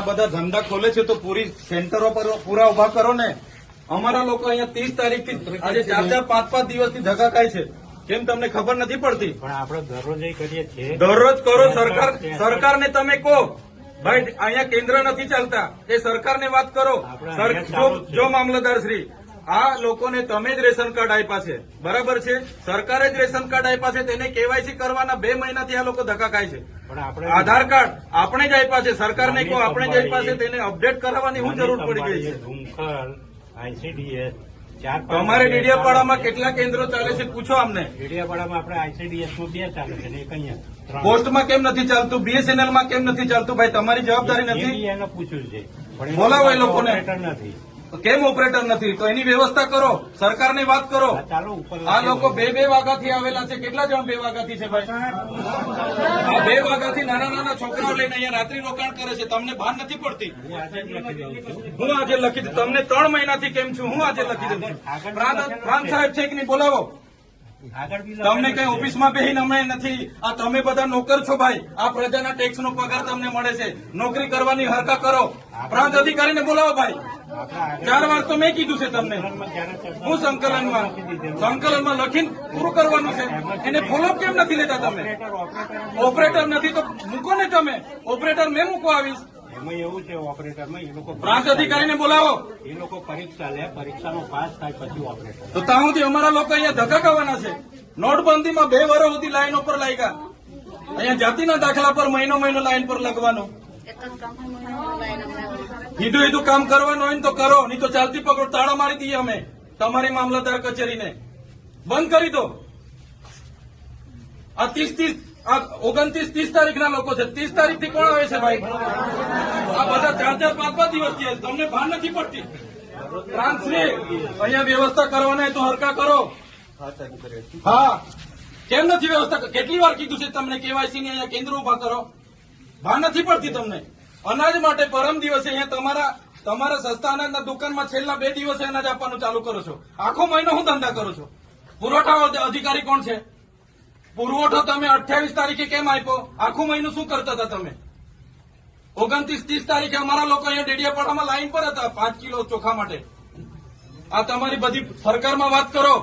બધા ધંધા ખોલે છે તો પૂરી સેન્ટરો પર પૂરા ઉભા કરો ને. અમારા લોકો અહીંયા 30 તારીખથી આજે 4-4, 5-5 દિવસથી ધક્કા ખાય છે. કેમ તમને ખબર નથી પડતી? પણ આપણે દરરોજ કરીએ છીએ. દરરોજ કરો. સરકારને તમે કહો ભાઈ અહીંયા કેન્દ્ર નથી ચાલતા, એ સરકારને વાત કરો. જો મામલતદાર શ્રી, આ લોકોને તમે જ રેશન કાર્ડ આપ્યા છે, બરાબર છે? સરકારે જ રેશન કાર્ડ આપ્યા છે, તેને કેવાયસી કરવાના 2 મહિનાથી આ લોકો ધક્કા ખાય છે. આધાર કાર્ડ આપણે જ આપ્યા છે, સરકારને કહો આપણે જ આપ્યા છે, તેને અપડેટ કરાવવાની શું જરૂર પડી ગઈ છે? ICDS તમારે ડીડીયાપાડામાં કેટલા કેન્દ્રો ચાલે છે પૂછો અમને. ડીડીયાપાડામાં આપણે ICDS-માં 2 ચાલે છે ને એક અહીંયા. પોસ્ટમાં કેમ નથી ચાલતું? BSNL-માં કેમ નથી ચાલતું? ભાઈ તમારી જવાબદારી નથી? એને પૂછ્યું છે, બોલાવો એ લોકોને. નથી. કેમ ઓપરેટર નથી? તો એની વ્યવસ્થા કરો, સરકારને વાત કરો. આ લોકો 2-2 વાગ્યાથી આવેલા છે. કેટલા જણ 2 વાગ્યાથી છે ભાઈ? આ 2 વાગ્યાથી નાના છોકરાઓ લઈને અહીંયા રાત્રિ રોકાણ કરે છે. તમને ભાન નથી પડતી? હું આજે લખી દઉં. તમને 3 મહિનાથી કેમ છું? હું આજે લખી દઉં છું. પ્રાંત સાહેબ છે કે નહીં? બોલાવો. તમને કઈ ઓફિસમાં બેહીને અમે નથી. આ તમે બધા નોકર છો ભાઈ. આ પ્રજાના ટેક્સનો પગાર તમને મળે છે. નોકરી કરવાની હરકા કરો. પ્રાંત અધિકારીને બોલાવો ભાઈ. 4 વાર તો મેં કીધું છે તમને. હું સંકલનમાં લખીને પૂરું કરવાનું છે. એને ફોલોઅપ કેમ નથી લેતા તમે? ઓપરેટર નથી તો મૂકો ને તમે. ઓપરેટર મેં મૂકો આવીશ. એમાં એવું છે ઓપરેટરમાં એ લોકો પ્રાંત અધિકારીને બોલાવો. એ લોકો પરીક્ષા લે, પરીક્ષાનો પાસ થાય પછી ઓપરેટર. તો ત્યાં સુધી અમારા લોકો અહીંયા ધક્કા ખાવાના છે. નોટબંધીમાં 2 વર્ષ સુધી લાઈનો પર લાગ્યા. અહીંયા જાતિના દાખલા પર મહિનો લાઈન પર લગવાનું. કીધું કામ કરવાનું હોય ને તો કરો, નહીં તો ચાલતી પકડો તાળા મારી દઈએ અમે તમારી મામલતદાર કચેરીને. બંધ કરી દો. આ 29-30 તારીખના લોકો છે. 30 તારીખથી કોણ આવે છે ભાઈ? આ બધા 4-4, 5-5 દિવસ થયા. તમને ભાન નથી પડતી? પ્રાંતશ્રી, અહીંયા વ્યવસ્થા કરવાના તો હરકા કરો. હા, કેમ નથી વ્યવસ્થા? કેટલી વાર કીધું છે તમને કેવાયસી ની અહીંયા કેન્દ્ર ઉભા કરો? ભાન નથી પડતી તમને? અનાજ માટે પરમ દિવસે અહીંયા તમારા સસ્તા અનાજના દુકાનમાં છેલ્લા 2 દિવસે અનાજ આપવાનું ચાલુ કરો છો. આખો મહિનો હું ધંધા કરો છો? પુરવઠા અધિકારી કોણ છે? પુરવઠો તમે 28 તારીખે કેમ આપ્યો? આખું મહિનું શું કરતા હતા તમે? 29-30 તારીખે અમારા લોકો અહીંયા ડેડિયાપાડામાં લાઈન પર હતા 5 કિલો ચોખા માટે. આ તમારી બધી સરકારમાં વાત કરો.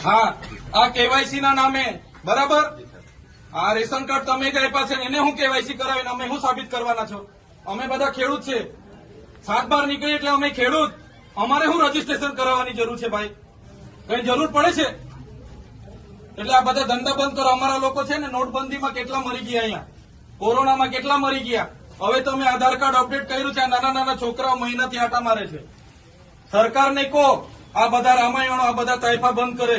હા, આ કેવાયસી ના નામે, બરાબર? આ રેશન કાર્ડ તમે જ આપ્યા છે, એને હું કેવાયસી કરાવીને અમે શું સાબિત કરવાના છો? અમે બધા ખેડૂત છે. 7-12 નીકળી એટલે અમે ખેડૂત. અમારે શું રજીસ્ટ્રેશન કરાવવાની જરૂર છે ભાઈ? કઈ જરૂર પડે છે? એટલે આ બધા ધંધા બંધ કરો. અમારા લોકો છે ને નોટબંધીમાં કેટલા મરી ગયા, અહીંયા કોરોનામાં કેટલા મરી ગયા. હવે તમે આધાર કાર્ડ અપડેટ કર્યું છે. આ નાના છોકરાઓ મહિનાથી આટા મારે છે. સરકારને કહો આ બધા રામાયણો, આ બધા તાઇફા બંધ કરે.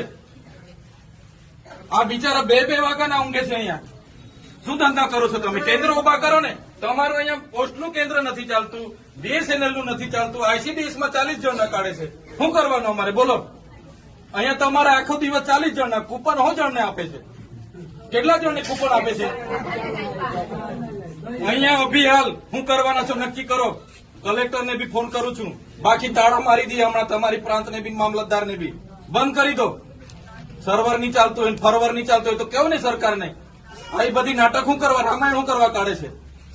આ બિચારા 2-2 વાગ્યાના ઊંઘે છે અહીંયા. શું ધંધા કરો છો તમે? કેન્દ્ર ઉભા કરો ને. તમારું અહીંયા પોસ્ટનું કેન્દ્ર નથી ચાલતું, BSNL નું નથી ચાલતું, ICDS-માં 40 જણના કાઢે છે. શું કરવાનું અમારે બોલો? અહીંયા તમારે આખો દિવસ 40 જણના કૂપન જણને આપે છે. કેટલા જણને કૂપન આપે છે? અહીંયા અભિહાલ શું કરવાના છો નક્કી કરો. કલેક્ટરને બી ફોન કરું છું. બાકી તાળો મારી દઈએ હમણાં તમારી પ્રાંતને બી, મામલતદારને બી. બંધ કરી દો. સર્વર નહીં ચાલતું હોય, ફરવર નહીં ચાલતું હોય તો કેવું ને સરકારને? આ બધી નાટક શું કરવા, રામાયણ શું કરવા કાઢે છે?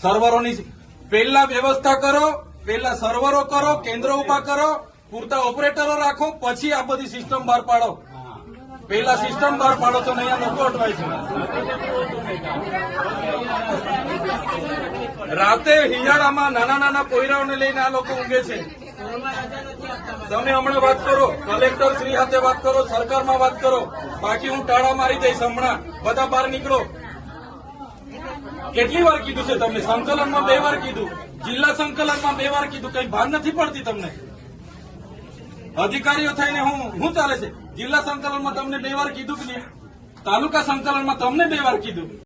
સર્વરોની પહેલા વ્યવસ્થા કરો, પહેલા સર્વરો કરો, કેન્દ્રો ઉભા કરો, પૂરતા ઓપરેટરો રાખો, પછી આ બધી સિસ્ટમ બહાર પાડો. પહેલા સિસ્ટમ બહાર પાડો તો અહીંયા લોકો અટવાય છે. રાતે હિયાળામાં નાના પોયરાઓને લઈને આ લોકો ઊંઘે છે. તમે હમણાં વાત કરો, કલેક્ટર શ્રી સાથે વાત કરો, સરકારમાં વાત કરો. બાકી હું ટાળા મારી દઈશ હમણાં. બધા બહાર નીકળો. કેટલી વાર કીધું છે તમને? સંકલનમાં 2 વાર કીધું, જિલ્લા સંકલનમાં 2 વાર કીધું. કઈ ભાન નથી પડતી તમને? અધિકારીઓ થઈને હું ચાલે છે? જિલ્લા સંકલનમાં તમને 2 વાર કીધું કે નહીં? તાલુકા સંકલનમાં તમને 2 વાર કીધું.